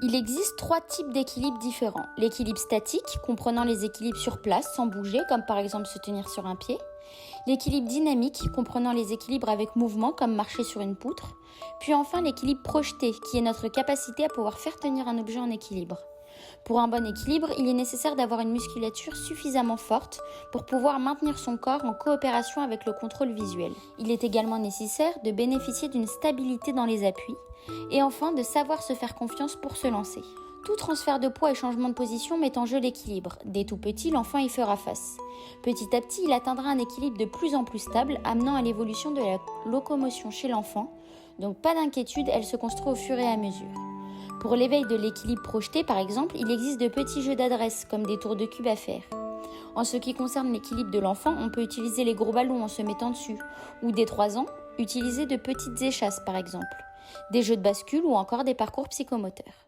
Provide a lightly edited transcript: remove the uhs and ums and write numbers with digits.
Il existe 3 types d'équilibres différents. L'équilibre statique, comprenant les équilibres sur place, sans bouger, comme par exemple se tenir sur un pied. L'équilibre dynamique, comprenant les équilibres avec mouvement, comme marcher sur une poutre. Puis enfin l'équilibre projeté, qui est notre capacité à pouvoir faire tenir un objet en équilibre. Pour un bon équilibre, il est nécessaire d'avoir une musculature suffisamment forte pour pouvoir maintenir son corps en coopération avec le contrôle visuel. Il est également nécessaire de bénéficier d'une stabilité dans les appuis et enfin de savoir se faire confiance pour se lancer. Tout transfert de poids et changement de position met en jeu l'équilibre. Dès tout petit, l'enfant y fera face. Petit à petit, il atteindra un équilibre de plus en plus stable, amenant à l'évolution de la locomotion chez l'enfant. Donc pas d'inquiétude, elle se construit au fur et à mesure. Pour l'éveil de l'équilibre projeté, par exemple, il existe de petits jeux d'adresse, comme des tours de cube à faire. En ce qui concerne l'équilibre de l'enfant, on peut utiliser les gros ballons en se mettant dessus, ou dès 3 ans, utiliser de petites échasses, par exemple, des jeux de bascule ou encore des parcours psychomoteurs.